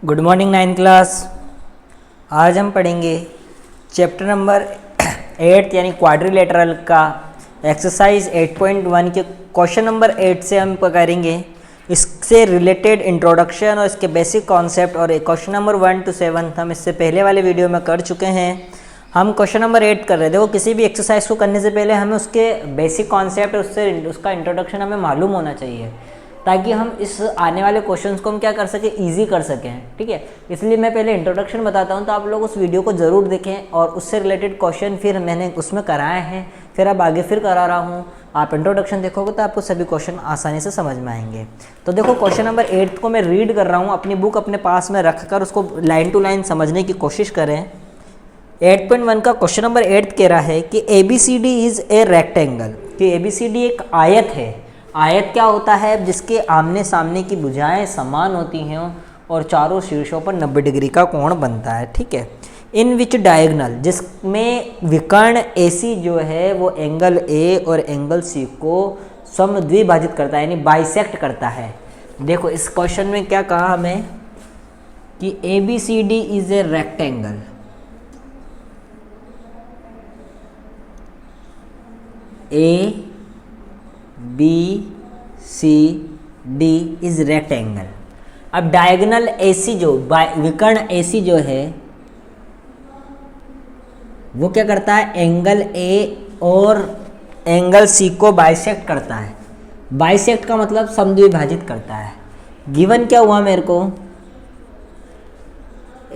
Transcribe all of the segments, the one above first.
Good morning 9th class. आज हम पढ़ेंगे चैप्टर नंबर 8 यानी क्वाड्रिलेटरल का एक्सरसाइज 8.1 के क्वेश्चन नंबर 8 से हम करेंगे। इससे रिलेटेड इंट्रोडक्शन और इसके बेसिक कॉन्सेप्ट और क्वेश्चन नंबर 1 to 7 हम इससे पहले वाले वीडियो में कर चुके हैं। हम क्वेश्चन नंबर 8 कर रहे थे। देखो, किसी भी एक्सरसाइज को करने से पहले हमें उसके बेसिक कॉन्सेप्ट उससे उसका इंट्रोडक्शन हमें मालूम होना चाहिए, ताकि हम इस आने वाले क्वेश्चंस को हम क्या कर सकें, इजी कर सकें। ठीक है, इसलिए मैं पहले इंट्रोडक्शन बताता हूं, तो आप लोग उस वीडियो को ज़रूर देखें और उससे रिलेटेड क्वेश्चन फिर मैंने उसमें कराए हैं, फिर अब आगे फिर करा रहा हूं। आप इंट्रोडक्शन देखोगे तो आपको सभी क्वेश्चन आसानी से समझ में आएंगे। तो देखो, क्वेश्चन नंबर 8 को मैं रीड कर रहा हूँ। अपनी बुक अपने पास में रख कर उसको लाइन टू लाइन समझने की कोशिश करें। 8.1 का क्वेश्चन नंबर 8 कह रहा है कि ABCD इज़ ए रेक्टेंगल, कि ABCD एक आयत है। आयत क्या होता है? जिसके आमने सामने की भुजाएं समान होती हैं और चारों शीर्षों पर 90 डिग्री का कोण बनता है। ठीक है, इन विच डायगनल, जिसमें विकर्ण AC जो है वो एंगल A और एंगल C को समद्विभाजित करता है, यानी बाइसेक्ट करता है। देखो, इस क्वेश्चन में क्या कहा हमें कि ABCD is a rectangle. ABCD is rectangle. अब डायगोनल AC जो विकर्ण AC जो है वो क्या करता है? एंगल A और एंगल C को बाइसेक्ट करता है। बाइसेक्ट का मतलब समद्विभाजित करता है। गिवन क्या हुआ मेरे को?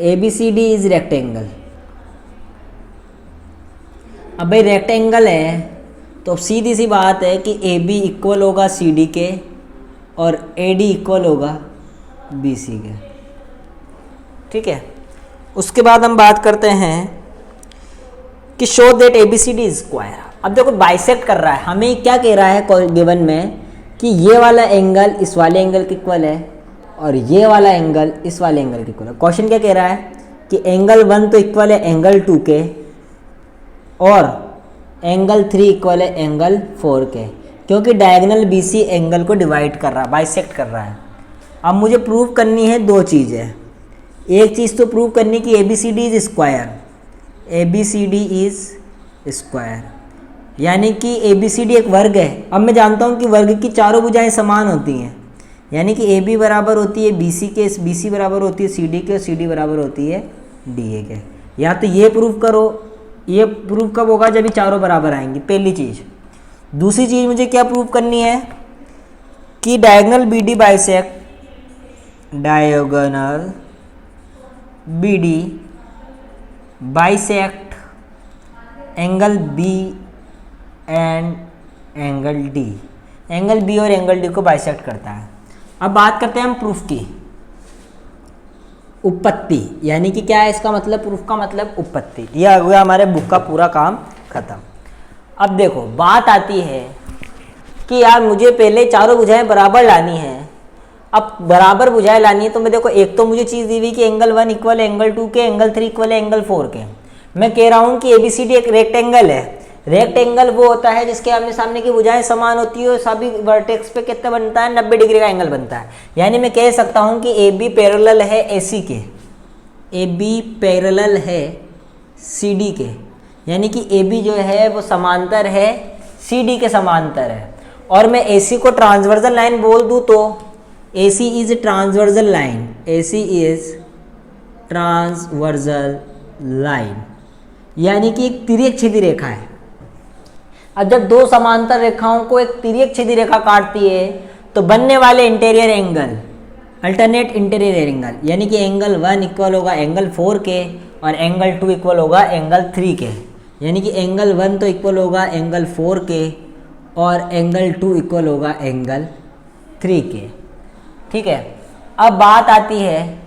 ABCD is rectangle. अब भाई रेक्टेंगल है तो सीधी सी बात है कि AB इक्वल होगा CD के और AD इक्वल होगा BC के। ठीक है, उसके बाद हम बात करते हैं कि show that ABCD is square. अब देखो, बाइसेक्ट कर रहा है, हमें क्या कह रहा है गिवन में कि ये वाला एंगल इस वाले एंगल के इक्वल है और ये वाला एंगल इस वाले एंगल के इक्वल है। क्वेश्चन क्या कह रहा है कि एंगल 1 तो इक्वल है एंगल 2 के और एंगल 3 इक्वल है एंगल 4 के, क्योंकि डायगोनल BC एंगल को डिवाइड कर रहा है, बाइसेक्ट कर रहा है। अब मुझे प्रूव करनी है दो चीज़ें। एक चीज़ तो प्रूव करनी कि ABCD is square, ABCD is square, यानी कि ABCD एक वर्ग है। अब मैं जानता हूँ कि वर्ग की चारों भुजाएं समान होती हैं, यानी कि AB बराबर होती है BC के, BC बराबर होती है CD के और CD बराबर होती है DA के। या तो ये प्रूव करो, ये प्रूव कब होगा? जब ये चारों बराबर आएंगी, पहली चीज़। दूसरी चीज़ मुझे क्या प्रूव करनी है कि diagonal BD bisect, diagonal BD bisect angle B and angle D। Angle B और एंगल D को बाइसेक्ट करता है। अब बात करते हैं हम प्रूफ की। उत्पत्ति, यानी कि क्या है इसका मतलब? प्रूफ का मतलब उत्पत्ति। यह हुआ हमारे बुक का पूरा काम खत्म। अब देखो, बात आती है कि यार मुझे पहले चारों भुजाएं बराबर लानी है। अब बराबर भुजाएं लानी है तो मैं देखो, एक तो मुझे चीज़ दी हुई कि एंगल 1 इक्वल है एंगल 2 के, एंगल 3 इक्वल है एंगल 4 के। मैं कह रहा हूँ कि ABCD एक रेक्टेंगल है। रेक्टेंगल वो होता है जिसके आमने सामने की भुजाएं समान होती है और सभी वर्टेक्स पे कितना बनता है? 90 डिग्री का एंगल बनता है। यानी मैं कह सकता हूं कि AB पैरेलल है AC के, AB पैरेलल है CD के, यानी कि AB जो है वो समांतर है CD के समांतर है। और मैं AC को ट्रांसवर्सल लाइन बोल दूं तो AC is transversal line, AC is transversal line, यानी कि एक तिर्यक छेदी रेखा है। अब जब दो समांतर रेखाओं को एक तिर्यक छेदी रेखा काटती है तो बनने वाले interior angle, alternate interior angle, यानी कि एंगल 1 इक्वल होगा एंगल 4 के और एंगल 2 इक्वल होगा एंगल 3 के। यानी कि एंगल 1 तो इक्वल होगा एंगल 4 के और एंगल 2 इक्वल होगा एंगल 3 के। ठीक है, अब बात आती है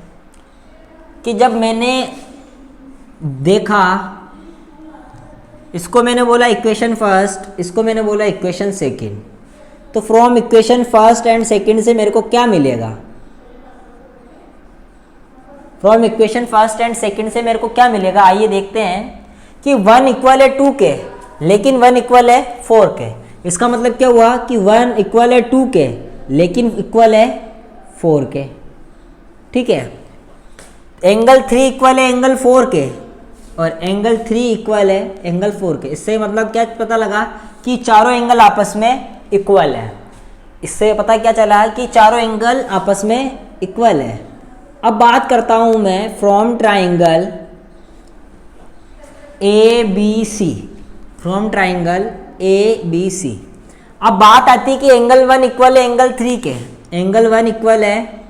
कि जब मैंने देखा, इसको मैंने बोला इक्वेशन फर्स्ट, इसको मैंने बोला इक्वेशन सेकंड, तो from equation first and second से मेरे को क्या मिलेगा? From equation first and second से मेरे को क्या मिलेगा? आइए देखते हैं कि 1 इक्वल है 2 के, लेकिन 1 इक्वल है 4 के। इसका मतलब क्या हुआ कि 1 इक्वल है 2 के लेकिन इक्वल है 4 के। ठीक है, एंगल 3 इक्वल है एंगल 4 के, और एंगल 3 इक्वल है एंगल 4 के। इससे मतलब क्या पता लगा कि चारों एंगल आपस में इक्वल है। इससे पता क्या चला है कि चारों एंगल आपस में इक्वल है। अब बात करता हूं मैं from triangle A B C, from triangle A B C. अब बात आती है कि एंगल 1 इक्वल है एंगल 3 के, एंगल 1 इक्वल है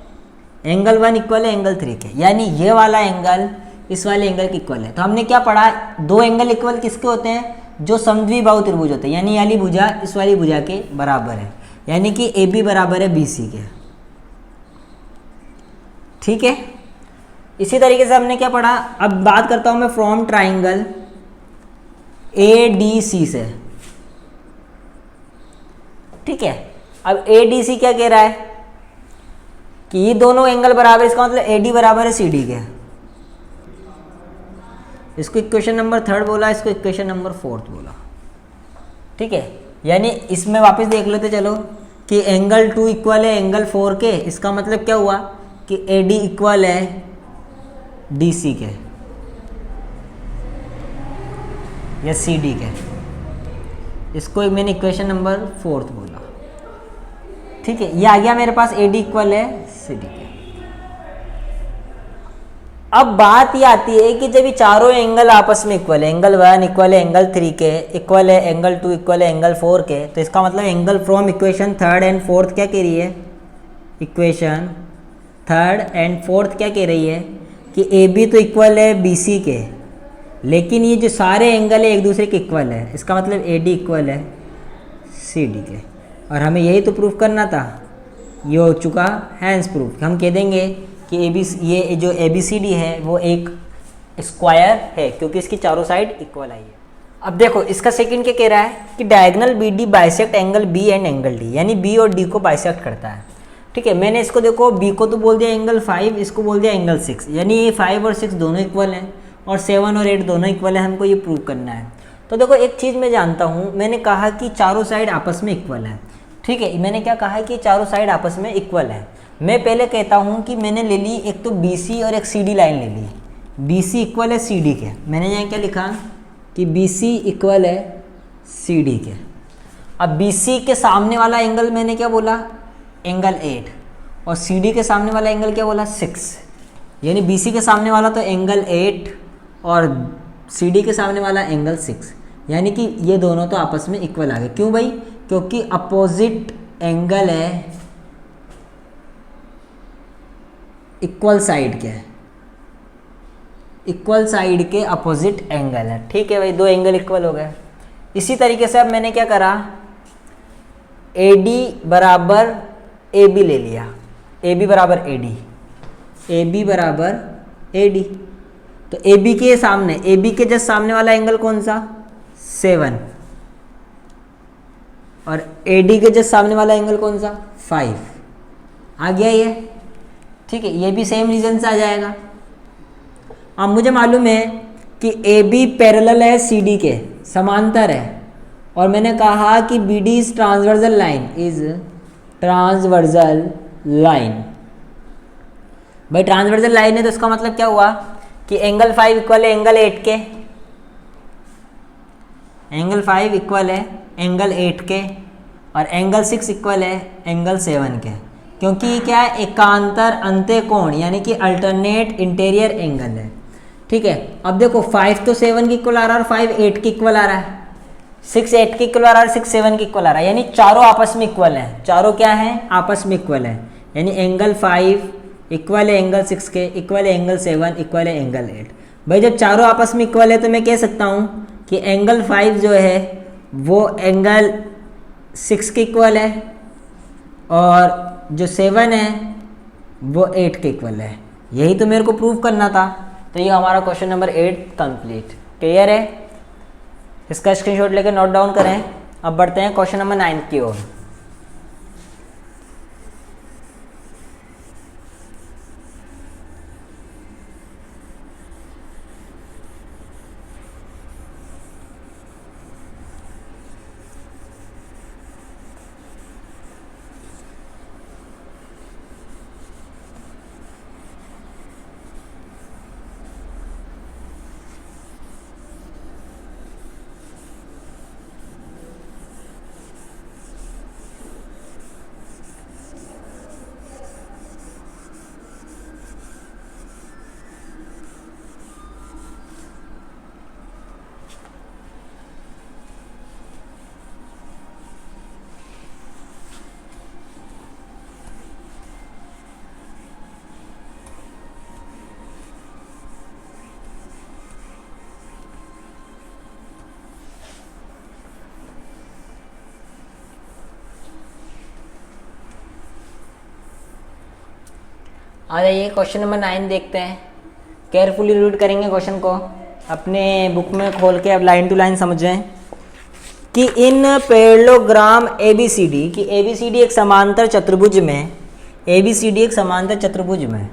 एंगल 1 इक्वल है एंगल 3 के, यानी ये वाला एंगल इस वाले एंगल के इक्वल है। तो हमने क्या पढ़ा, दो एंगल इक्वल किसके होते हैं, जो समद्विबाहु त्रिभुज होते हैं, यानी ये वाली भुजा इस वाली भुजा के बराबर है, यानी कि ए बी बराबर है बी सी के। ठीक है, इसी तरीके से हमने क्या पढ़ा, अब बात करता हूं मैं from triangle A D C से। ठीक है, अब ए डी सी क्या कह रहा है कि ये दोनों एंगल बराबर, इसका मतलब ए डी बराबर है सी डी के। इसको इक्वेशन नंबर 3 बोला, इसको इक्वेशन नंबर 4 बोला। ठीक है, यानी इसमें वापस देख लेते चलो कि एंगल 2 इक्वल है एंगल 4 के, इसका मतलब क्या हुआ कि ए डी इक्वल है डी सी के या सी डी के। इसको एक मैंने इक्वेशन नंबर 4 बोला। ठीक है, ये आ गया मेरे पास ए डी इक्वल है सी डी के। अब बात ये आती है कि जब ये चारों एंगल आपस में इक्वल है, एंगल 1 इक्वल है एंगल 3 के, इक्वल है एंगल 2 इक्वल है एंगल 4 के, तो इसका मतलब angle from equation 3rd and 4th क्या कह रही है, इक्वेशन 3rd एंड 4th क्या कह रही है कि ए बी तो इक्वल है बी सी के, लेकिन ये जो सारे एंगल है एक दूसरे के इक्वल है, इसका मतलब ए डी इक्वल है सी डी के। और हमें यही तो प्रूफ करना था, ये हो चुका हैंस प्रूफ। हम कह देंगे कि ये जो ए बी सी डी है वो एक स्क्वायर है, क्योंकि इसकी चारों साइड इक्वल आई है। अब देखो इसका सेकंड क्या कह रहा है कि diagonal B D bisect angle B and angle D, यानी बी और डी को बाइसेक्ट करता है। ठीक है, मैंने इसको देखो बी को तो बोल दिया एंगल 5, इसको बोल दिया एंगल 6, यानी ये 5 और 6 दोनों इक्वल हैं और 7 और 8 दोनों इक्वल है। हमको ये प्रूव करना है। तो देखो एक चीज़ मैं जानता हूँ, मैंने कहा कि चारों साइड आपस में इक्वल है। ठीक है, मैंने क्या कहा कि चारों साइड आपस में इक्वल है। मैं पहले कहता हूँ कि मैंने ले ली एक तो बी सी और एक सी डी लाइन ले ली, बी सी इक्वल है सी डी के। मैंने यहाँ क्या लिखा कि बी सी इक्वल है सी डी के। अब बी सी के सामने वाला एंगल मैंने क्या बोला, एंगल 8, और सी डी के सामने वाला एंगल क्या बोला 6, यानी बी सी के सामने वाला तो एंगल 8 और सी डी के सामने वाला एंगल 6, यानी कि ये दोनों तो आपस में इक्वल आ गए। क्यों भाई, क्योंकि अपोजिट एंगल है इक्वल साइड के, इक्वल साइड के अपोजिट एंगल है। ठीक है भाई, दो एंगल इक्वल हो गए। इसी तरीके से अब मैंने क्या करा, ए डी बराबर ए बी ले लिया, ए बी बराबर ए डी, ए बी बराबर ए डी। तो ए बी के सामने, ए बी के जस्ट सामने वाला एंगल कौन सा 7, और ए डी के जस्ट सामने वाला एंगल कौन सा 5। आ गया ये। ठीक है, ये भी सेम रीजन से आ जाएगा। अब मुझे मालूम है कि ए बी पैरेलल है सी डी के, समांतर है, और मैंने कहा कि B D is transversal line, is transversal line. भाई ट्रांसवर्सल लाइन है तो इसका मतलब क्या हुआ कि एंगल 5 इक्वल है एंगल 8 के, एंगल 5 इक्वल है एंगल 8 के, और एंगल 6 इक्वल है एंगल 7 के, क्योंकि क्या है एकांतर अंत्यकोण, यानी कि अल्टरनेट इंटीरियर एंगल है। ठीक है, अब देखो 5 तो 7 के इक्वल आ रहा है और 5 8 के इक्वल आ रहा है, 6 8 के इक्वल आ रहा है, 6 7 के इक्वल आ रहा है, यानी चारों आपस में इक्वल हैं। चारों क्या हैं, आपस में इक्वल है, यानी एंगल 5 इक्वल है एंगल 6 के, इक्वल है एंगल 7, इक्वल है एंगल 8। भाई जब चारों आपस में इक्वल है तो मैं कह सकता हूँ कि एंगल 5 जो है वो एंगल 6 के इक्वल है, और जो 7 है वो 8 के इक्वल है। यही तो मेरे को प्रूव करना था। तो ये हमारा क्वेश्चन नंबर 8 कंप्लीट। क्लियर है, इसका स्क्रीनशॉट लेकर नोट डाउन करें। अब बढ़ते हैं क्वेश्चन नंबर 9 की ओर। आ जाइए क्वेश्चन नंबर 9 देखते हैं। केयरफुली रीड करेंगे क्वेश्चन को, अपने बुक में खोल के अब लाइन टू लाइन समझें कि इन पैरेललोग्राम ABCD की ABCD एक समांतर चतुर्भुज में, ABCD एक समांतर चतुर्भुज में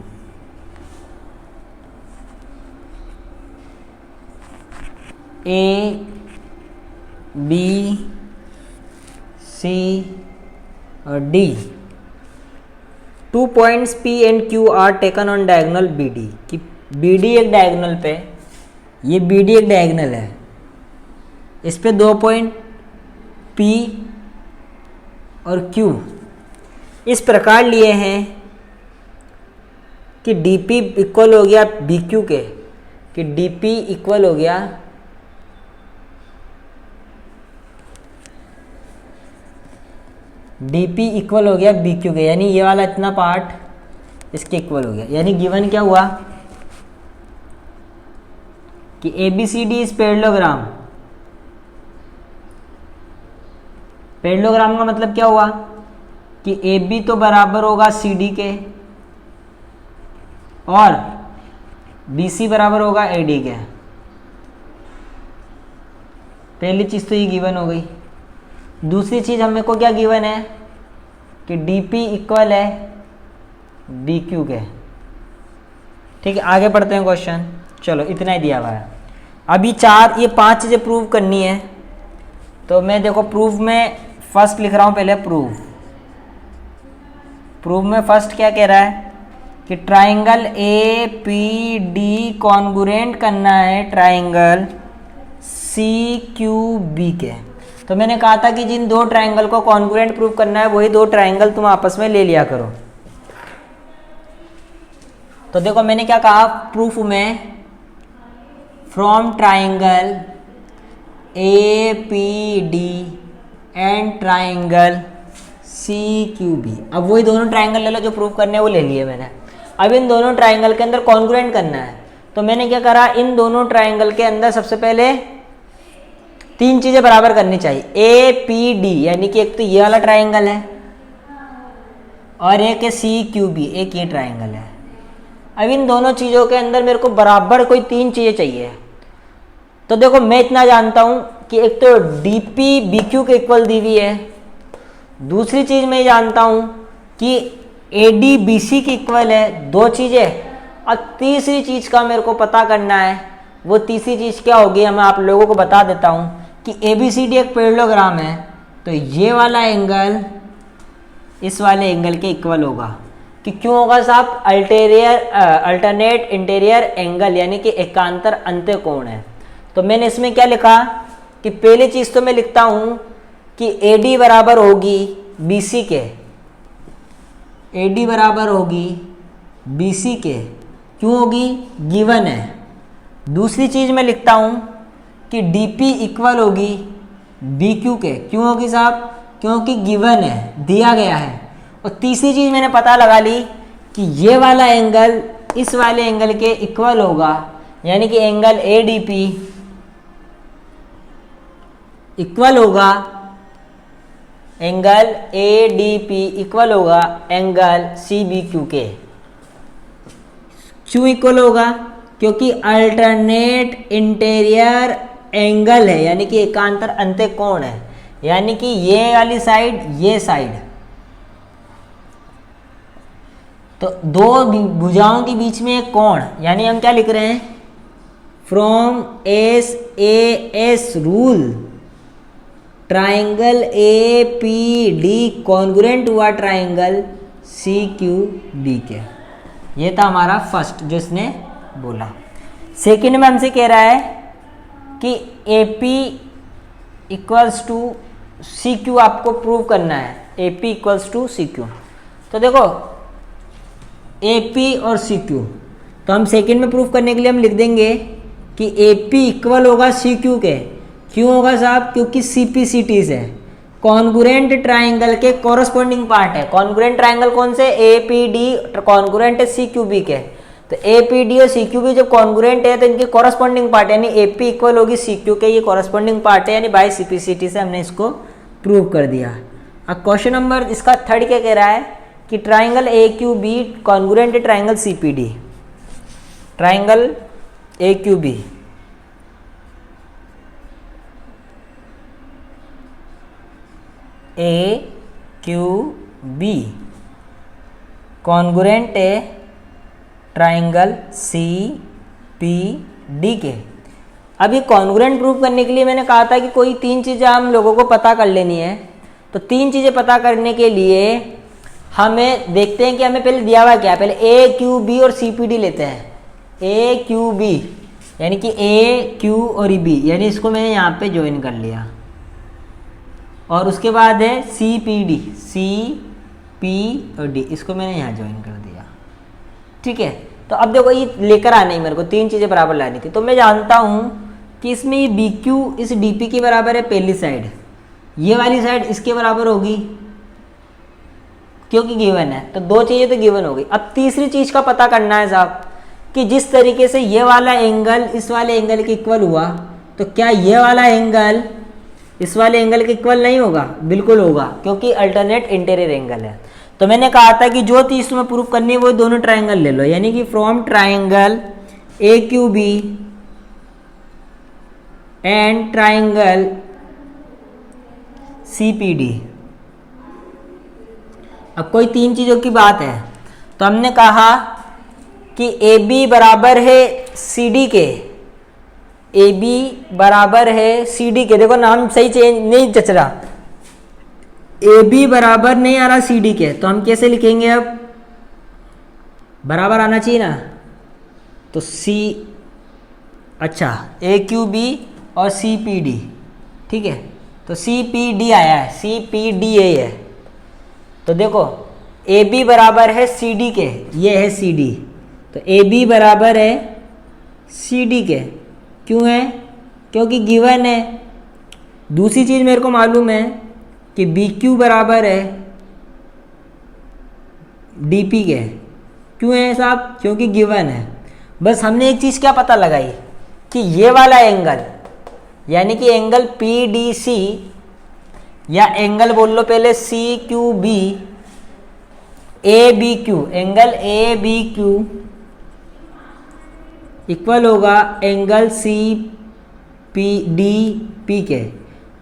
A B C और D 2 points P and Q are taken on diagonal BD कि BD एक डायगोनल पे, ये BD एक डायगोनल है, इस पे 2 पॉइंट P और Q इस प्रकार लिए हैं कि DP इक्वल हो गया BQ के, कि DP इक्वल हो गया DP इक्वल हो गया BQ के, यानी ये वाला इतना पार्ट इसके इक्वल हो गया। यानी गिवन क्या हुआ कि ABCD इज पैरेललोग्राम। पैरेललोग्राम का मतलब क्या हुआ कि AB तो बराबर होगा CD के और BC बराबर होगा AD के। पहली चीज तो ये गिवन हो गई। दूसरी चीज हमें को क्या गिवन है कि DP इक्वल है BQ के। ठीक है, आगे पढ़ते हैं क्वेश्चन। चलो इतना ही दिया हुआ है। अभी ये 5 चीजें प्रूव करनी है। तो मैं देखो प्रूफ में फर्स्ट लिख रहा हूं, पहले प्रूफ में फर्स्ट क्या कह रहा है कि ट्राइंगल APD कॉन्गुरेंट करना है ट्राइंगल CQB के। तो मैंने कहा था कि जिन 2 ट्राइंगल को कॉन्गुरेंट प्रूव करना है वही 2 ट्राइंगल तुम आपस में ले लिया करो। तो देखो मैंने क्या कहा प्रूफ में, from triangle APD and triangle CQB। अब वही दोनों ट्राइंगल ले लो जो प्रूव करने हैं, वो ले लिए मैंने। अब इन दोनों ट्राइंगल के अंदर कॉन्गुरेंट करना है। तो मैंने क्या करा, इन दोनों ट्राइंगल के अंदर सबसे पहले 3 चीजें बराबर करनी चाहिए। APD यानी कि एक तो ये वाला ट्राइंगल है और एक है CQB, एक ये ट्राइंगल है। अब इन दोनों चीजों के अंदर मेरे को बराबर कोई 3 चीजें चाहिए। तो देखो मैं इतना जानता हूं कि एक तो DP BQ के इक्वल दी हुई है, दूसरी चीज मैं जानता हूं कि AD BC के इक्वल है, 2 चीजें। और तीसरी चीज का मेरे को पता करना है। वो तीसरी चीज क्या होगी, मैं आप लोगों को बता देता हूं कि ABCD एक पैरेललोग्राम है, तो ये वाला एंगल इस वाले एंगल के इक्वल होगा। कि क्यों होगा साहब, अल्टरनेट इंटीरियर एंगल यानी कि एकांतर अंत्य कोण है। तो मैंने इसमें क्या लिखा कि पहली चीज तो मैं लिखता हूं कि AD बराबर होगी BC के, AD बराबर होगी BC के। क्यों होगी, गिवन है। दूसरी चीज मैं लिखता हूं कि DP इक्वल होगी BQ के। क्यों होगी साहब, क्योंकि गिवन है, दिया गया है। और तीसरी चीज मैंने पता लगा ली कि ये वाला एंगल इस वाले एंगल के इक्वल होगा, यानी कि एंगल ADP इक्वल होगा, एंगल ADP इक्वल होगा एंगल CBQ के। क्यों इक्वल होगा, क्योंकि अल्टरनेट इंटीरियर एंगल है, यानी कि एकांतर अंत्य कोण है। यानी कि ये वाली साइड, ये साइड, तो 2 भुजाओं के बीच में एक कोण, यानी हम क्या लिख रहे हैं, from SAS rule triangle APD congruent हुआ ट्राइंगल CQB के। ये था हमारा फर्स्ट जो इसने बोला। सेकेंड में हमसे कह रहा है कि AP इक्वल्स टू CQ आपको प्रूव करना है, AP इक्वल्स टू CQ। तो देखो AP और CQ, तो हम सेकेंड में प्रूव करने के लिए हम लिख देंगे कि AP इक्वल होगा CQ के। क्यों होगा साहब, क्योंकि CPCTs है, कॉन्गुरेंट ट्राइंगल के कॉरस्पॉन्डिंग पार्ट है। कॉन्गुरेंट ट्राइंगल कौन से, APD कॉन्गुरेंट है CQB के। तो APD और CQB जब कॉन्गुरेंट है तो इनके कॉरस्पॉन्डिंग पार्ट यानी AP इक्वल होगी CQ के, ये कॉरस्पॉन्डिंग पार्ट है, यानी बाय CPCT से हमने इसको प्रूव कर दिया। अब क्वेश्चन नंबर इसका 3 क्या कह रहा है कि triangle A Q B congruent है triangle C P D. Triangle A Q B congruent है ट्राइंगल सी पी डी के। अब ये कॉन्ग्रुएंट प्रूव करने के लिए मैंने कहा था कि कोई 3 चीज़ें हम लोगों को पता कर लेनी है। तो 3 चीज़ें पता करने के लिए हमें देखते हैं कि हमें पहले दिया हुआ क्या है। पहले ए क्यू बी और सी पी डी लेते हैं। ए क्यू बी यानी कि ए क्यू और बी, यानी इसको मैंने यहाँ पे ज्वाइन कर लिया। और उसके बाद है C P D, C P और डी, इसको मैंने यहाँ ज्वाइन कर दिया। ठीक है, तो अब देखो ये लेकर आना ही मेरे को 3 चीज़ें बराबर लानी थी। तो मैं जानता हूँ कि इसमें ये बी क्यू इस डी पी के बराबर है पहली साइड, ये वाली साइड इसके बराबर होगी क्योंकि गिवन है। तो 2 चीज़ें तो गिवन हो गई। अब तीसरी चीज़ का पता करना है साहब कि जिस तरीके से ये वाला एंगल इस वाले एंगल के इक्वल हुआ, तो क्या ये वाला एंगल इस वाले एंगल के इक्वल नहीं होगा? बिल्कुल होगा, क्योंकि अल्टरनेट इंटीरियर एंगल है। तो मैंने कहा था कि जो चीज़ तुम्हें प्रूफ करनी है वो दोनों ट्राइंगल ले लो, यानी कि from triangle A Q B and triangle C P D. अब कोई 3 चीज़ों की बात है, तो हमने कहा कि ए बी बराबर है सी डी के, ए बी बराबर है सी डी के। देखो नाम सही चेंज नहीं जच रहा, ए बी बराबर नहीं आ रहा सी डी के, तो हम कैसे लिखेंगे? अब बराबर आना चाहिए ना, तो सी, अच्छा ए क्यू बी और सी पी डी, ठीक है। तो सी पी डी आया है, सी पी डी ए है। तो देखो ए बी बराबर है सी डी के, ये है सी डी, तो ए बी बराबर है सी डी के। क्यों है? क्योंकि गिवन है। दूसरी चीज़ मेरे को मालूम है कि बी क्यू बराबर है डी पी के। क्यों है साहब? क्योंकि गिवन है। बस हमने एक चीज़ क्या पता लगाई कि ये वाला एंगल यानी कि एंगल पी डी सी, या एंगल बोल लो पहले C Q B, A B Q, angle A B Q equal होगा angle C P D P के।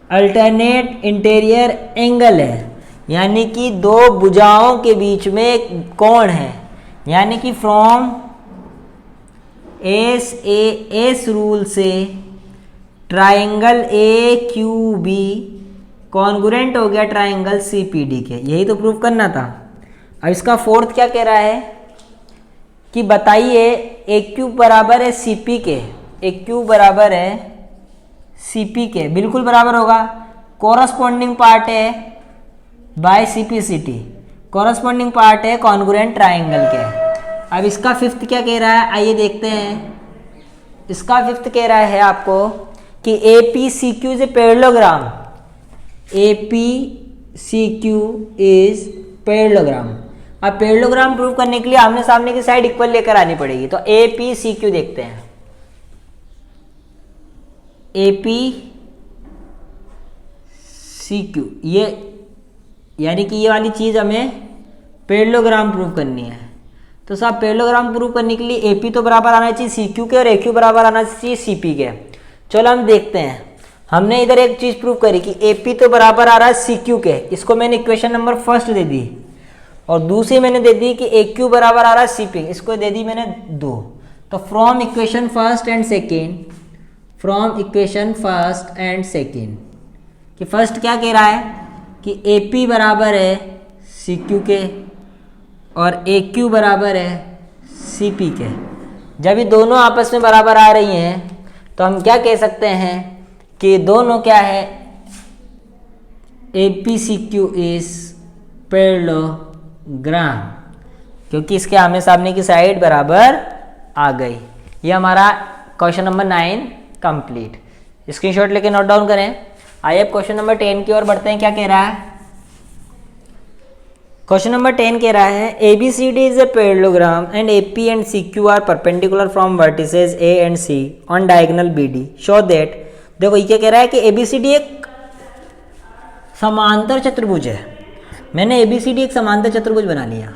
अल्टरनेट इंटीरियर एंगल है, यानी कि 2 भुजाओं के बीच में एक कोण है, यानी कि फ्रॉम एस रूल से triangle A Q B congruent हो गया ट्राइंगल सी पी डी के। यही तो प्रूफ करना था। अब इसका 4th क्या कह रहा है कि बताइए ए क्यू बराबर है सी पी के, ए क्यू बराबर है सी पी के, बिल्कुल बराबर होगा। कोरस्पॉन्डिंग पार्ट है by C P C T, corresponding part है कॉन्ग्रुएंट ट्राइंगल के। अब इसका 5th क्या कह रहा है, आइए देखते हैं। इसका 5th कह रहा है आपको कि A P C Q is a parallelogram, A P C Q is parallelogram. अब पैरेललोग्राम प्रूव करने के लिए आमने सामने की साइड इक्वल लेकर आनी पड़ेगी। तो ए पी सी क्यू देखते हैं। ए पी सी क्यू, ये यानी कि ये वाली चीज़ हमें पैरेललोग्राम प्रूव करनी है। तो साहब पैरेललोग्राम प्रूव करने के लिए ए पी तो बराबर आना चाहिए सी क्यू के और ए क्यू बराबर आना चाहिए सी पी के। चलो हम देखते हैं। हमने इधर एक चीज़ प्रूव करी कि ए पी तो बराबर आ रहा है सी क्यू के, इसको मैंने इक्वेशन नंबर 1 दे दी, और दूसरी मैंने दे दी कि ए क्यू बराबर आ रहा है सी पी, इसको दे दी मैंने 2। तो from equation 1st and 2nd, from equation 1st and 2nd कि फर्स्ट क्या कह रहा है कि ए पी बराबर है सी क्यू के और ए क्यू बराबर है सी पी के। जब ये दोनों आपस में बराबर आ रही हैं तो हम क्या कह सकते हैं कि दोनों क्या है, A P C Q is parallelogram, क्योंकि इसके आमने सामने की साइड बराबर आ गई। ये हमारा क्वेश्चन नंबर 9 कंप्लीट। स्क्रीनशॉट लेके नोट डाउन करें। आइए अब क्वेश्चन नंबर 10 की ओर बढ़ते हैं। क्या कह रहा है क्वेश्चन नंबर 10? कह रहा है A B C D is a parallelogram and A P and C Q are perpendicular from vertices A and C on diagonal B D show that. देखो ये क्या कह रहा है कि ए बी सी डी एक समांतर चतुर्भुज है। मैंने ABCD एक समांतर चतुर्भुज बना लिया।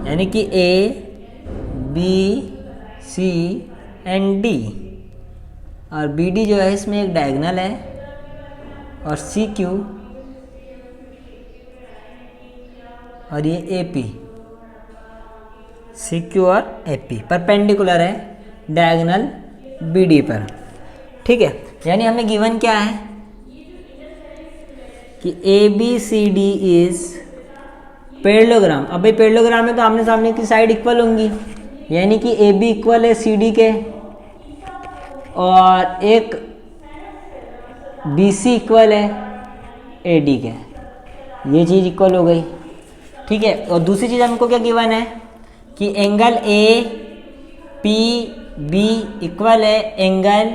यानी कि ABCD और BD जो है इसमें एक डायगोनल है, और CQ और ये AP, CQ और AP परपेंडिकुलर है डायगोनल BD पर। ठीक है, यानी हमें गिवन क्या है कि ABCD इज पैरेललोग्राम। अब भाई पैरेललोग्राम में तो आमने सामने की साइड इक्वल होंगी, यानी कि AB इक्वल है CD के और एक BC इक्वल है AD के, ये चीज़ इक्वल हो गई। ठीक है, और दूसरी चीज़ हमको क्या गिवन है कि एंगल APB इक्वल है एंगल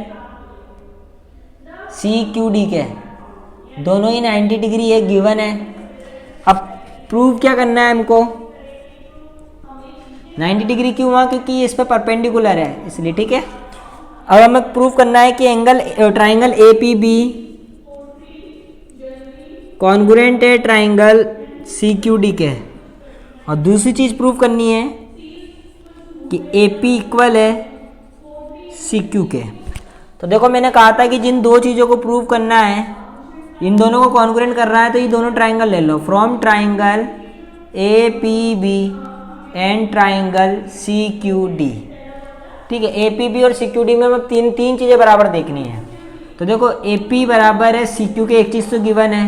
CQD के, दोनों ही 90 डिग्री है, गिवन है। अब प्रूव क्या करना है हमको, 90 डिग्री क्यों हुआ, क्योंकि इस पर परपेंडिकुलर है इसलिए। ठीक है, अब हमें प्रूव करना है कि एंगल ट्राइंगल APB कॉन्ग्रुएंट है ट्राइंगल CQD के, और दूसरी चीज़ प्रूव करनी है कि AP इक्वल है CQ के। तो देखो मैंने कहा था कि जिन दो चीज़ों को प्रूव करना है, इन दोनों को कॉन्ग्रुएंट कर रहा है, तो ये दोनों ट्राइंगल ले लो from triangle APB and triangle CQD। ठीक है, APB और CQD में हमें तीन चीज़ें बराबर देखनी है। तो देखो AP बराबर है CQ के, एक चीज़ तो गिवन है,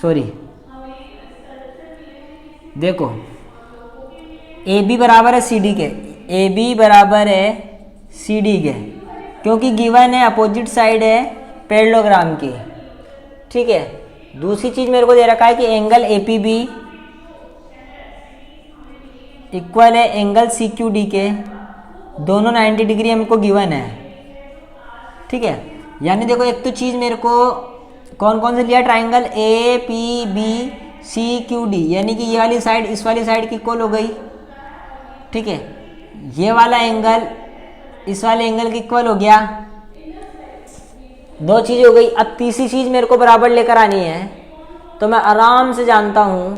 सॉरी देखो AB बराबर है CD के, AB बराबर है CD के, क्योंकि गिवन है अपोजिट साइड है पैरेललोग्राम की। ठीक है, दूसरी चीज़ मेरे को दे रखा है कि एंगल APB इक्वल है एंगल CQD के, दोनों 90 डिग्री हमको गिवन है। ठीक है, यानी देखो एक तो चीज़ मेरे को कौन कौन से लिया, ट्राइंगल APB CQD, यानी कि ये वाली साइड इस वाली साइड की इक्वल हो गई। ठीक है, ये वाला एंगल इस वाले एंगल की इक्वल हो गया, दो चीज़ हो गई। अब तीसरी चीज़ मेरे को बराबर लेकर आनी है, तो मैं आराम से जानता हूँ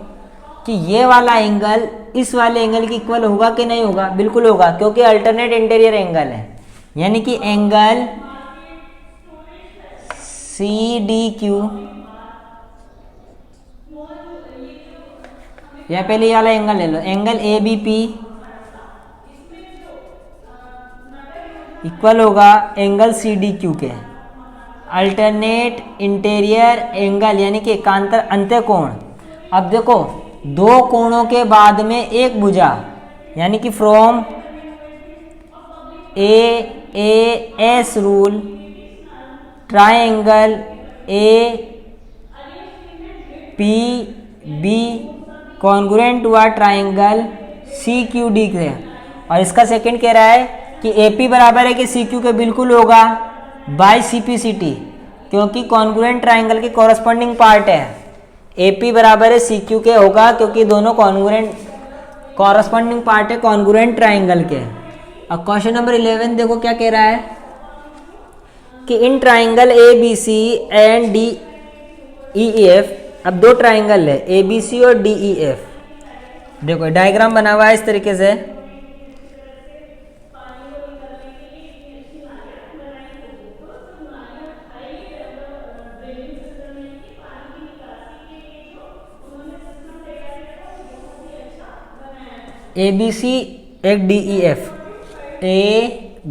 कि ये वाला एंगल इस वाले एंगल की इक्वल होगा कि नहीं होगा, बिल्कुल होगा, क्योंकि अल्टरनेट इंटीरियर एंगल है। यानी कि एंगल CDQ, या पहले ये वाला एंगल ले लो, एंगल ABP इक्वल होगा एंगल CDQ के, अल्टरनेट इंटीरियर एंगल यानी कि एकांतर अंत्यकोण। अब देखो दो कोणों के बाद में एक भुजा, यानी कि from AAS rule triangle APB congruent हुआ ट्राइंगल CQD के, और इसका सेकंड कह रहा है कि AP बराबर है कि CQ के, बिल्कुल होगा बाय CPCT, क्योंकि कॉन्ग्रुएंट ट्राइंगल की कॉरस्पॉन्डिंग पार्ट है। AP बराबर है CQ के होगा, क्योंकि दोनों कॉन्ग्रुएंट कॉरस्पॉन्डिंग पार्ट है कॉन्ग्रुएंट ट्राइंगल के। अब क्वेश्चन नंबर 11 देखो क्या कह रहा है कि in triangle ABC and DEF, अब दो ट्राइंगल है ABC और DEF, देखो डायग्राम बना हुआ है इस तरीके से। ABC एक DEF, ABCDEF,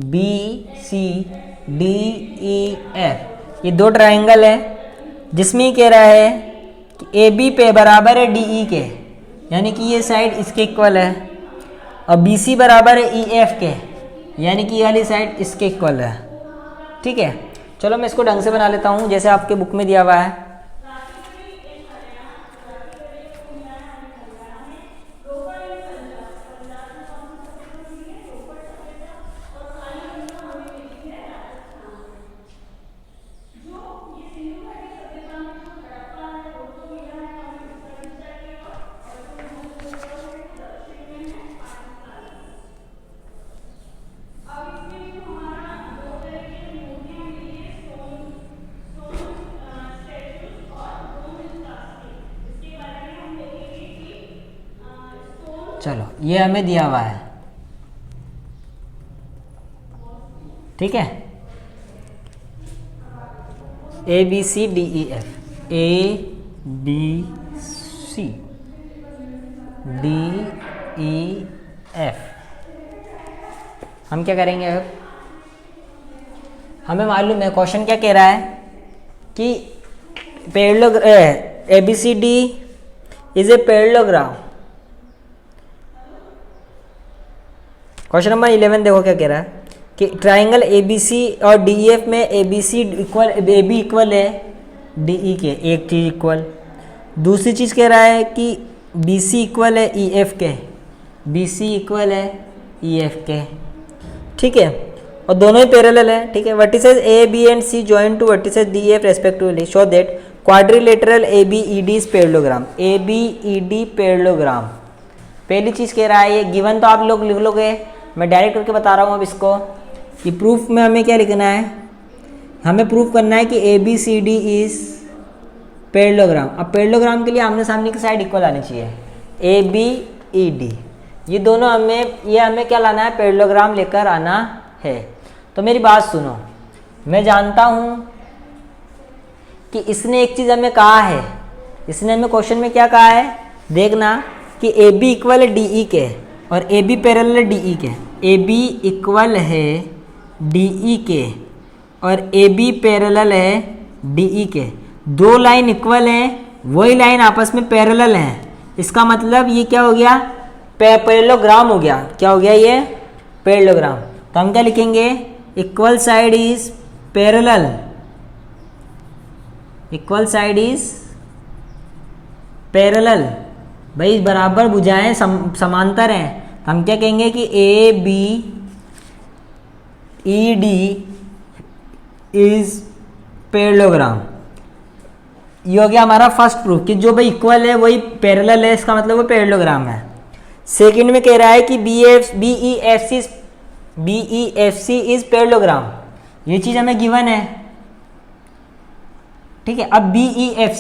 ये दो ट्राइंगल है, जिसमें कह रहा है कि AB पे बराबर है DE के, यानी कि ये साइड इसके इक्वल है, और BC बराबर है EF के, यानी कि ये वाली साइड इसके इक्वल है। ठीक है, चलो मैं इसको ढंग से बना लेता हूँ जैसे आपके बुक में दिया हुआ है। चलो ये हमें दिया हुआ है, ठीक है, A B C D E F, A B C D E F. हम क्या करेंगे अब, हमें मालूम है क्वेश्चन क्या कह रहा है कि A B C D is a parallelogram. Question number 11 देखो क्या कह रहा है कि ट्राइंगल ए बी सी और डी ई एफ में A B C equal, A B equal है डी ई के, एक चीज़ इक्वल। दूसरी चीज़ कह रहा है कि बी सी इक्वल है ई एफ के, बी सी इक्वल है ई एफ के, ठीक है, और दोनों ही पैरेलल है, ठीक है। Vertices A B and C join to vertices D F respectively show that quadrilateral A B E D is parallelogram, A B E D parallelogram. पहली चीज़ कह रहा है, ये गिवन तो आप लोग लिख लोगे, मैं डायरेक्ट करके बता रहा हूँ अब इसको कि प्रूफ में हमें क्या लिखना है, हमें प्रूफ करना है कि A B C D is parallelogram. अब पैरेललोग्राम के लिए आमने सामने की साइड इक्वल आनी चाहिए, ए बी ई डी, ये दोनों हमें क्या लाना है, पैरेललोग्राम लेकर आना है। तो मेरी बात सुनो, मैं जानता हूँ कि इसने एक चीज़ हमें कहा है, इसने हमें क्वेश्चन में क्या कहा है, देखना कि ए बी इक्वल है डी ई के और ए बी पैरेलल है डी ई के, ए बी इक्वल है डी ई के और ए बी पैरेलल है डी ई के। दो लाइन इक्वल हैं, वही लाइन आपस में पैरेलल हैं, इसका मतलब ये क्या हो गया, पैरेललोग्राम हो गया। क्या हो गया ये, पैरेललोग्राम। तो हम क्या लिखेंगे, equal side is parallel, equal side is parallel. भाई बराबर भुजाएं समांतर हैं, तो हम क्या कहेंगे कि A B E D is parallelogram. ये हो गया हमारा फर्स्ट प्रूफ कि जो भाई इक्वल है वही पैरेलल है, इसका मतलब वो पैरेललोग्राम है। सेकंड में कह रहा है कि B E F C is parallelogram, ये चीज़ हमें गिवन है, ठीक है। अब बी ई एफ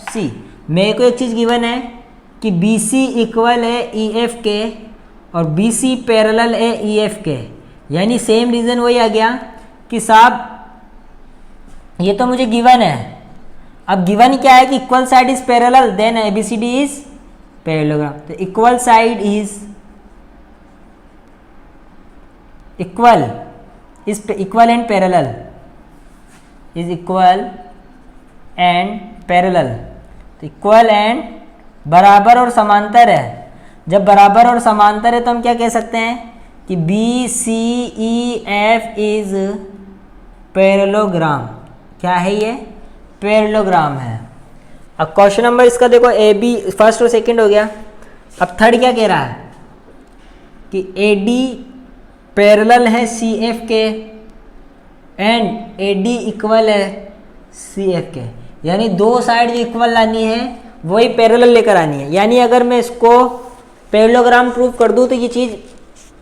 सी मेरे को एक चीज़ गिवन है कि बी सी इक्वल है ई एफ के और बी सी पैरेलल है ई एफ के, यानी सेम रीज़न वही आ गया कि साहब ये तो मुझे गिवन है। अब गिवन क्या है कि equal side is parallel, then A B C D is parallelogram. तो equal side is equal and parallel, is equal and parallel. तो इक्वल एंड बराबर और समांतर है। जब बराबर और समांतर है तो हम क्या कह सकते हैं कि B C E F is parallelogram. क्या है ये, पैरेललोग्राम है। अब क्वेश्चन नंबर इसका देखो, ए बी फर्स्ट और सेकंड हो गया। अब थर्ड क्या कह रहा है कि ए डी पैरेलल है सी एफ के एंड ए डी इक्वल है सी एफ के, यानी दो साइड जो इक्वल लानी है वही पैरेलल लेकर आनी है। यानी अगर मैं इसको पैरेललोग्राम प्रूव कर दूं तो ये चीज़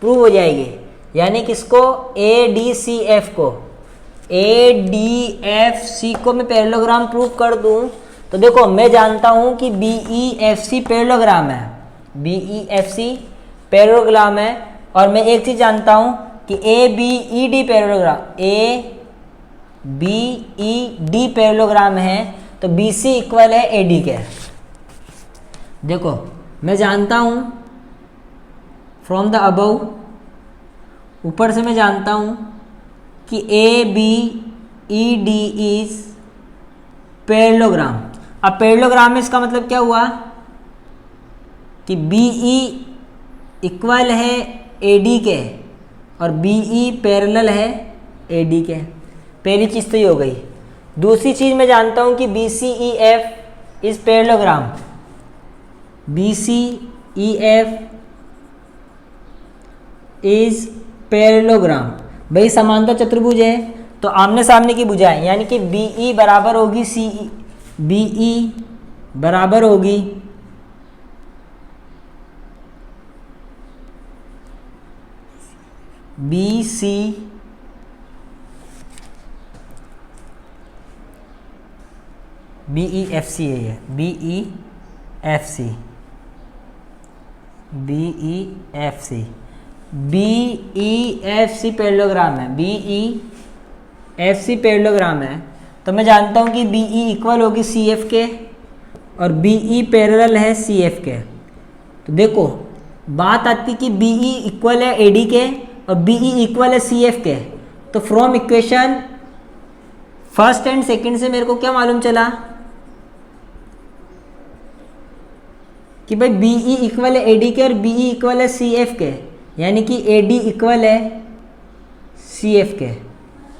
प्रूव हो जाएगी। यानी किसको, ए डी सी एफ को, ए डी एफ सी को मैं पैरेललोग्राम प्रूव कर दूं तो देखो मैं जानता हूं कि B E F C parallelogram है, B E F C parallelogram है। और मैं एक चीज़ जानता हूं कि A B E D parallelogram, A B E D parallelogram है, तो बी सी इक्वल है ए डी के। देखो मैं जानता हूं फ्रॉम द अबव, ऊपर से मैं जानता हूं कि A B E D is parallelogram. अब पैरेललोग्राम में इसका मतलब क्या हुआ कि बी ई इक्वल है ए डी के और बी ई पैरेलल है ए डी के। पहली चीज़ तो ये हो गई। दूसरी चीज़ मैं जानता हूँ कि B C E F is parallelogram, B C E F is parallelogram. भाई समांतर चतुर्भुज है तो आमने सामने की भुजाएं, यानी कि बी ई बराबर होगी सी ई, बी ई बराबर होगी B C B E F C है, ये B E F C, BEFC, BEFC parallelogram है, BEFC पैरेललोग्राम है, तो मैं जानता हूँ कि BE इक्वल होगी CF के और BE पैरेलल है CF के। तो देखो बात आती कि BE इक्वल है AD के और BE इक्वल है CF के, तो from equation first and second से मेरे को क्या मालूम चला कि भाई BE इक्वल है AD के और BE इक्वल है CF के, यानी कि AD इक्वल है CF के,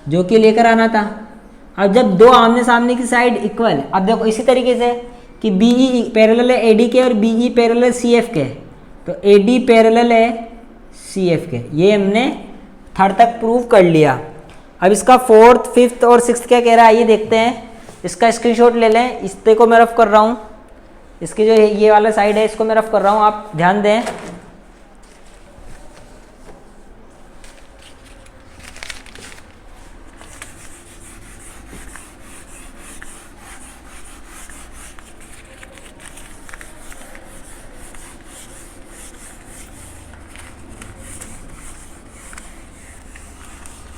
जो कि लेकर आना था। अब जब दो आमने सामने की साइड इक्वल, अब देखो इसी तरीके से कि BE पैरेलल है AD के और BE पैरेलल है CF के, तो AD पैरेलल है CF के, ये हमने थर्ड तक प्रूव कर लिया। अब इसका फोर्थ, फिफ्थ और सिक्स्थ क्या कह रहा है ये देखते हैं। इसका स्क्रीनशॉट ले लें, इस को मैं रफ कर रहा हूँ, इसकी जो ये वाला साइड है इसको मैं रफ कर रहा हूँ, आप ध्यान दें।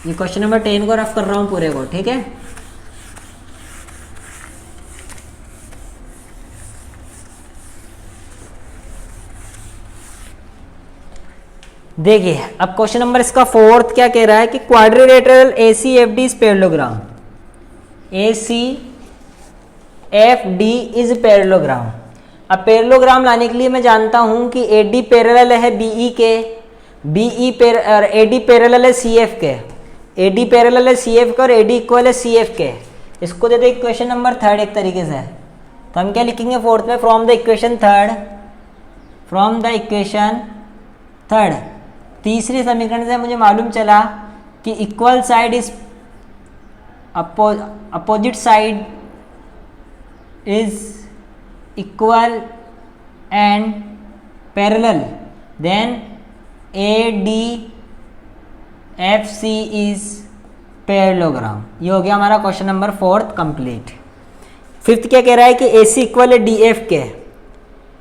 ये क्वेश्चन नंबर 10 को रफ कर रहा हूँ पूरे को, ठीक है। देखिए अब क्वेश्चन नंबर इसका फोर्थ क्या कह रहा है कि quadrilateral ACFD is parallelogram, ACFD is parallelogram. अब पैरेललोग्राम लाने के लिए मैं जानता हूं कि AD पैरेलल है BE के, और AD पैरेलल है CF के, AD पैरेलल है CF के और AD इक्वल है CF के। इसको दे दे इक्वेशन नंबर थर्ड एक तरीके से, तो हम क्या लिखेंगे फोर्थ में, फ्रॉम द इक्वेशन थर्ड, तीसरी समीकरण से मुझे मालूम चला कि equal side is opposite side is equal and parallel, then ADFC is parallelogram. ये हो गया हमारा question number fourth complete. Fifth क्या कह रहा है कि AC इक्वल है DF के,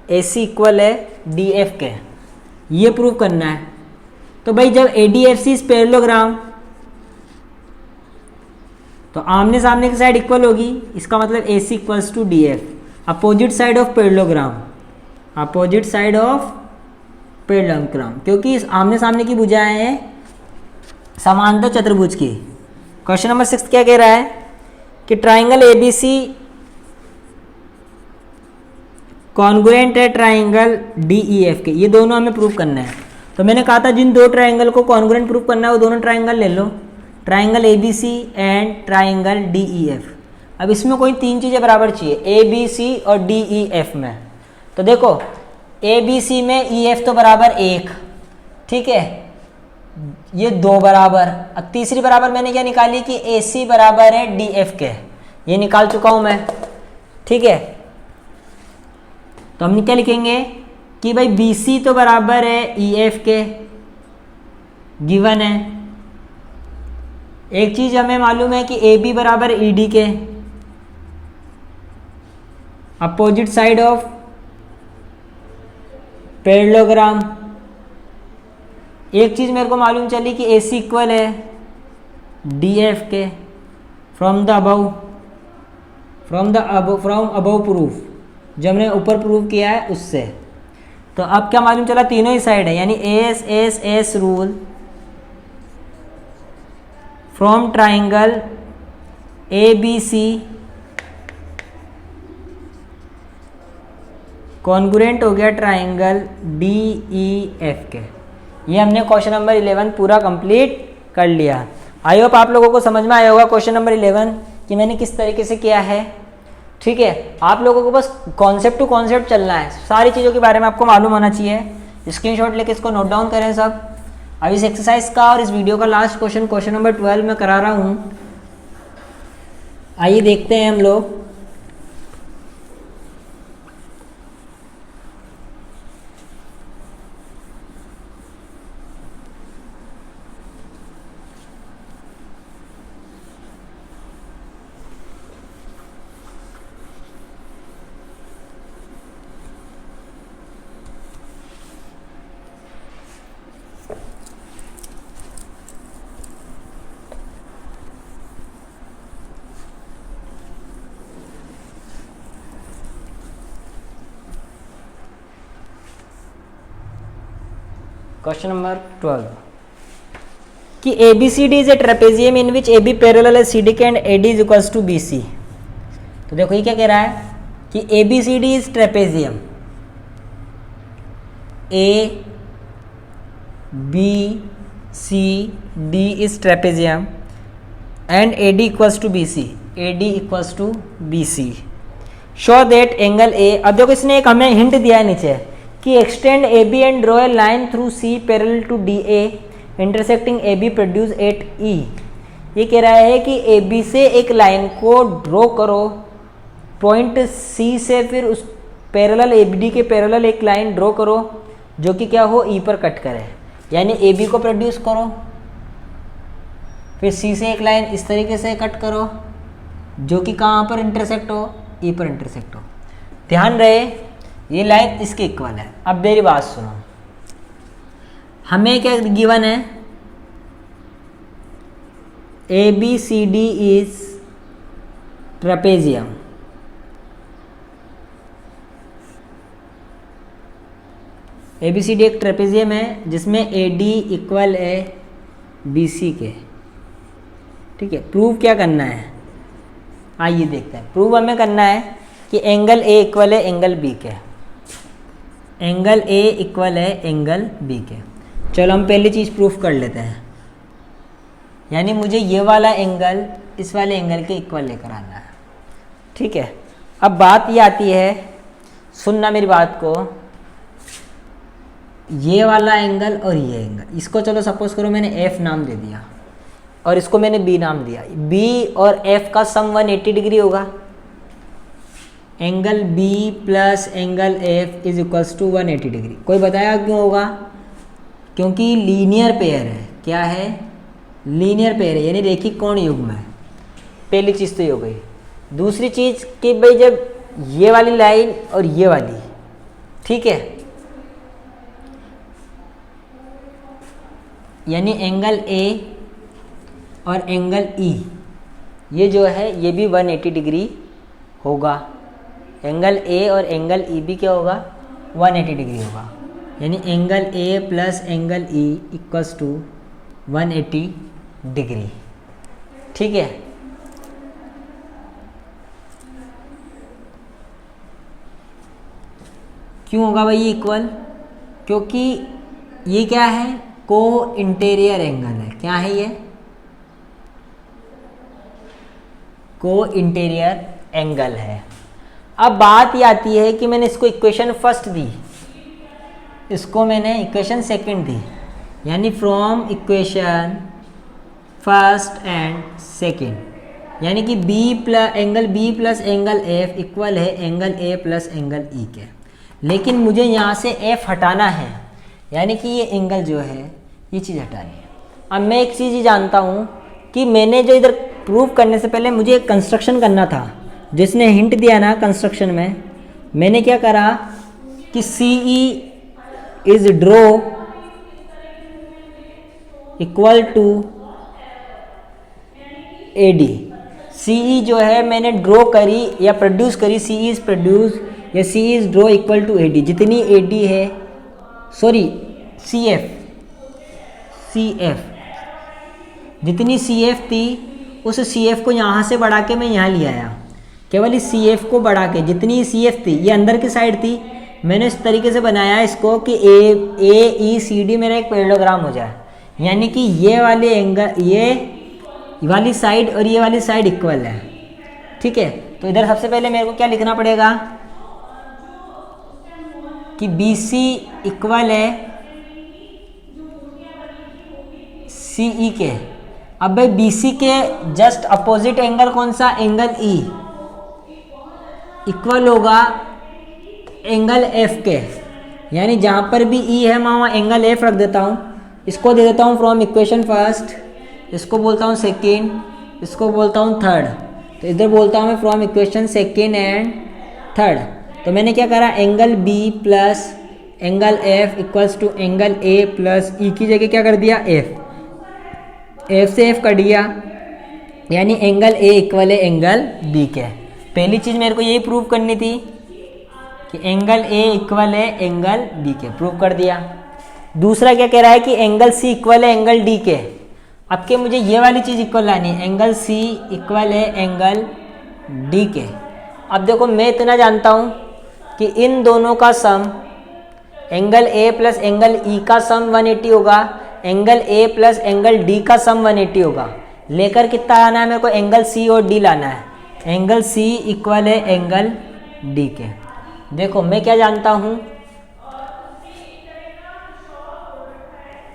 AC इक्वल है DF के, ये प्रूव करना है। तो भाई जब ADFC इज पैरेललोग्राम तो आमने सामने की साइड इक्वल होगी, इसका मतलब AC equals to DF, opposite side of parallelogram, opposite side of parallelogram, क्योंकि इस आमने सामने की भुजाएं हैं समांतर चतुर्भुज की। क्वेश्चन नंबर 6 क्या कह रहा है कि ट्राइंगल ABC कॉन्ग्रुएंट है ट्राइंगल DEF के, ये दोनों हमें प्रूव करना है। तो मैंने कहा था जिन दो ट्राइंगल को कॉन्ग्रुएंट प्रूव करना है वो दोनों ट्राइंगल ले लो, triangle ABC and triangle DEF। अब इसमें कोई तीन चीज़ें बराबर चाहिए, ABC और DEF में। तो देखो ABC में EF तो बराबर 1, ठीक है, ये 2 बराबर। अब तीसरी बराबर मैंने क्या निकाली कि AC बराबर है DF के, ये निकाल चुका हूँ मैं, ठीक है। तो हम क्या लिखेंगे कि भाई BC तो बराबर है EF के, गिवन है। एक चीज हमें मालूम है कि AB बराबर ED के, अपोजिट साइड ऑफ पैरेललोग्राम। एक चीज मेरे को मालूम चली कि AC इक्वल है DF के, फ्रॉम अबव प्रूफ, जो हमने ऊपर प्रूव किया है उससे। तो अब क्या मालूम चला, तीनों ही साइड है, यानी AS rule from triangle ABC congruent हो गया ट्राइंगल DEF के। ये हमने क्वेश्चन नंबर 11 पूरा कंप्लीट कर लिया। आई होप आप लोगों को समझ में आया होगा क्वेश्चन नंबर 11 कि मैंने किस तरीके से किया है, ठीक है। आप लोगों को बस कॉन्सेप्ट टू कॉन्सेप्ट चलना है, सारी चीज़ों के बारे में आपको मालूम होना चाहिए। स्क्रीनशॉट लेके इसको नोट डाउन करें सब। अब इस एक्सरसाइज का और इस वीडियो का लास्ट क्वेश्चन नंबर 12 में करा रहा हूँ, आइए देखते हैं हम लोग। क्वेश्चन नंबर 12 कि ABCD is a trapezium in which AB parallel है CDK and AD is equals to BC। तो देखो ये क्या कह रहा है कि ABCD is trapezium, ABCD is trapezium and AD equals to BC, AD equals to BC। Show that angle A, अब देखो इसने एक हमें हिंट दिया है नीचे कि extend AB and draw a line through C parallel to DA intersecting AB produce at E। ये कह रहा है कि AB से एक लाइन को ड्रॉ करो पॉइंट C से, फिर उस पैरेलल ABD के पैरेलल एक लाइन ड्रॉ करो जो कि क्या हो E पर कट करे, यानी AB को प्रोड्यूस करो, फिर C से एक लाइन इस तरीके से कट करो जो कि कहाँ पर इंटरसेक्ट हो, E पर इंटरसेक्ट हो। ध्यान रहे ये लाइन इसके इक्वल है। अब मेरी बात सुनो, हमें क्या गिवन है, ABCD इज ट्रेपेजियम, ABCD एक ट्रेपेजियम है जिसमें AD इक्वल है BC के। ठीक है, प्रूव क्या करना है, आइए देखते हैं। प्रूव हमें करना है कि एंगल A इक्वल है एंगल B के, एंगल A इक्वल है एंगल B के। चलो हम पहली चीज़ प्रूफ कर लेते हैं, यानी मुझे ये वाला एंगल इस वाले एंगल के इक्वल लेकर आना है। ठीक है, अब बात ये आती है, सुनना मेरी बात को, ये वाला एंगल और ये एंगल, इसको चलो सपोज करो मैंने F नाम दे दिया और इसको मैंने B नाम दिया। B और F का सम 180 डिग्री होगा। Angle B plus angle F is equals to 180 degree. कोई बताया क्यों होगा? क्योंकि लीनियर पेयर है। क्या है? लीनियर पेयर है, यानी रेखिक कोण युग्म है। पहली चीज़ तो ये हो गई। दूसरी चीज़ कि भाई जब ये वाली लाइन और ये वाली, ठीक है, यानी एंगल A और एंगल E, ये जो है ये भी 180 डिग्री होगा। एंगल A और एंगल E भी क्या होगा? 180 डिग्री होगा। यानी angle A plus angle E equals to 180 degree. ठीक है, क्यों होगा भाई ये इक्वल? क्योंकि ये क्या है? को इंटीरियर एंगल है। क्या है ये? को इंटीरियर एंगल है। अब बात ये आती है कि मैंने इसको इक्वेशन फर्स्ट दी, इसको मैंने इक्वेशन सेकंड दी, यानी from equation first and second, यानी कि angle B plus angle F equal है angle A plus angle E के। लेकिन मुझे यहाँ से F हटाना है, यानी कि ये एंगल जो है ये चीज़ हटानी है। अब मैं एक चीज़ ही जानता हूँ कि मैंने जो इधर प्रूव करने से पहले मुझे एक कंस्ट्रक्शन करना था, जिसने हिंट दिया ना कंस्ट्रक्शन में, मैंने क्या करा कि CE is draw equal to AD। CE जो है मैंने ड्रॉ करी या प्रोड्यूस करी, CE इज प्रोड्यूस या CE is draw equal to AD। जितनी AD है, सॉरी CF जितनी CF थी उस CF को यहाँ से बढ़ा के मैं यहाँ ले आया। केवल इस CF को बढ़ा के, जितनी CF थी ये अंदर की साइड थी, मैंने इस तरीके से बनाया इसको कि AECD मेरा एक पैरेललोग्राम हो जाए, यानी कि ये वाले एंगल, ये वाली साइड और ये वाली साइड इक्वल है। ठीक है, तो इधर सबसे पहले मेरे को क्या लिखना पड़ेगा कि BC इक्वल है CE के। अब भाई BC के जस्ट अपोजिट एंगल कौन सा? एंगल E इक्वल होगा एंगल F के, यानी जहाँ पर भी E है मैं वहाँ एंगल F रख देता हूँ। इसको दे देता हूँ फ्रॉम इक्वेशन फर्स्ट, इसको बोलता हूँ सेकेंड, इसको बोलता हूँ थर्ड। तो इधर बोलता हूँ मैं from equation second and third. तो मैंने क्या करा? Angle B plus angle F equals to angle A plus E की जगह क्या कर दिया? F से F कट गया, यानी एंगल A इक्वल है एंगल B के। पहली चीज़ मेरे को यही प्रूव करनी थी कि एंगल A इक्वल है एंगल B के। प्रूव कर दिया। दूसरा क्या कह रहा है कि एंगल सी इक्वल है एंगल डी के। अब के मुझे ये वाली चीज़ इक्वल लानी है, एंगल सी इक्वल है एंगल डी के। अब देखो मैं इतना जानता हूँ कि इन दोनों का sum angle A plus angle E का सम 180 होगा, angle A plus angle D का सम 180 होगा। लेकर कितना आना है मेरे को, एंगल सी और डी लाना है। एंगल सी इक्वल है एंगल डी के। देखो मैं क्या जानता हूँ,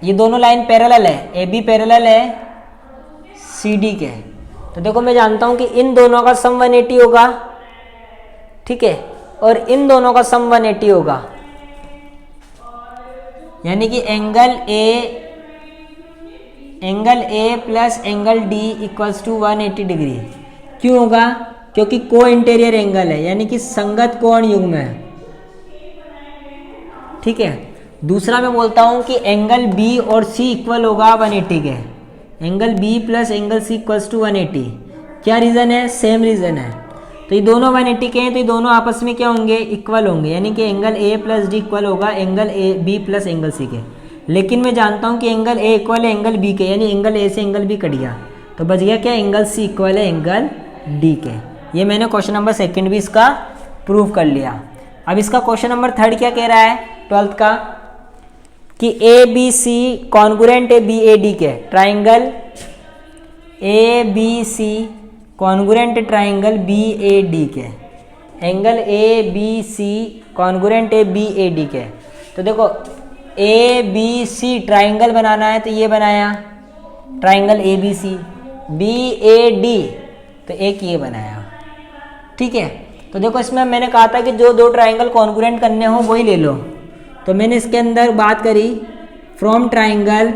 ये दोनों लाइन पैरेलल है, ए बी पैरेलल है सी डी के। तो देखो मैं जानता हूँ कि इन दोनों का सम 180 होगा, ठीक है, और इन दोनों का सम 180 होगा। यानी कि angle A plus angle D equals to 180 degree. क्यों होगा, क्योंकि को इंटीरियर एंगल है, यानी कि संगत कोण युग्म है, ठीक है। दूसरा मैं बोलता हूं कि एंगल बी और सी इक्वल होगा 180 के। Angle B plus angle C equals to 180। क्या रीज़न है, सेम रीज़न है। तो ये दोनों 180 के हैं, तो ये दोनों आपस में क्या होंगे, इक्वल होंगे। यानी कि angle A plus D equal होगा angle A B plus angle C के। लेकिन मैं जानता हूँ कि एंगल ए इक्वल है एंगल बी के, यानी एंगल ए से एंगल बी कट गया, तो बच गया क्या, एंगल सी इक्वल है एंगल डी के। ये मैंने क्वेश्चन नंबर 2 भी इसका प्रूव कर लिया। अब इसका क्वेश्चन नंबर 3 क्या कह रहा है 12th का, कि ए बी सी कॉन्ग्रुएंट है बी ए डी के। Triangle A B C congruent triangle B A D के। Angle A B C congruent है बी ए डी के। तो देखो ए बी सी ट्राइंगल बनाना है, तो ये बनाया triangle A B C. B A D तो एक ये बनाया, ठीक है। तो देखो इसमें मैंने कहा था कि जो दो ट्राइंगल कॉन्ग्रुएंट करने हो वही ले लो। तो मैंने इसके अंदर बात करी from triangle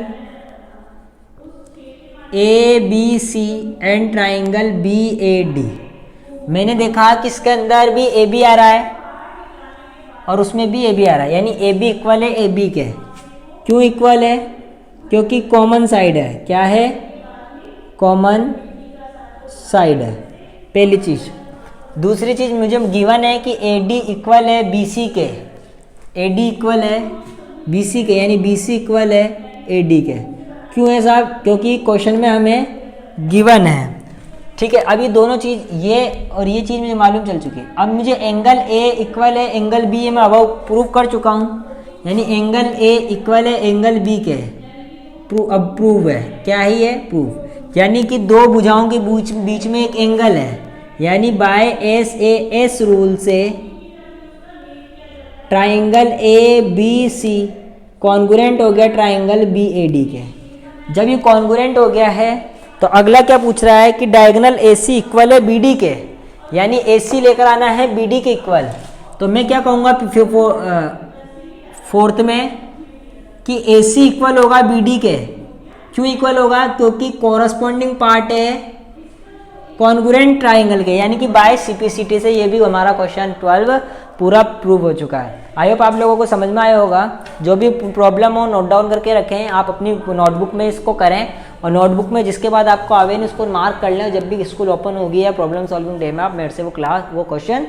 A B C and triangle B A D. मैंने देखा कि इसके अंदर भी ए बी आ रहा है और उसमें भी ए बी आ रहा है, यानी ए बी इक्वल है ए बी के। क्यों इक्वल है, क्योंकि कॉमन साइड है। क्या है, कॉमन साइड है, पहली चीज़। दूसरी चीज़ मुझे गिवन है कि ए डी इक्वल है बी सी के। ए डी इक्वल है बी सी के, यानी बी सी इक्वल है ए डी के। क्यों है साहब, क्योंकि क्वेश्चन में हमें गिवन है, ठीक है। अभी दोनों चीज़ ये और ये चीज़ मुझे मालूम चल चुकी है। अब मुझे एंगल ए इक्वल है एंगल बी, ये मैं अब प्रूव कर चुका हूँ, यानी एंगल ए इक्वल है एंगल बी के। अब प्रूव है, क्या ही है, प्रूव। यानी कि दो भुजाओं के बीच में एक एंगल है, यानी by S A S rule से triangle A B C congruent हो गया ट्राइंगल बी ए डी के। जब ये कॉन्ग्रुएंट हो गया है तो अगला क्या पूछ रहा है कि डायगोनल ए सी इक्वल है बी डी के, यानी ए सी लेकर आना है बी डी के इक्वल। तो मैं क्या कहूँगा फोर्थ में कि ए सी इक्वल होगा बी डी के। क्यों इक्वल होगा, क्योंकि कॉरस्पॉन्डिंग पार्ट है कॉन्ग्रुएंट ट्राइंगल के, यानी कि बाय सिंप्लिसिटी से ये भी हमारा क्वेश्चन 12 पूरा प्रूव हो चुका है। आई होप आप लोगों को समझ में आया होगा। जो भी प्रॉब्लम हो नोट डाउन करके रखें, आप अपनी नोटबुक में इसको करें, और नोटबुक में जिसके बाद आपको आवे उसको मार्क कर लें। जब भी स्कूल ओपन होगी या प्रॉब्लम सॉल्विंग डे में आप मेरे से वो क्वेश्चन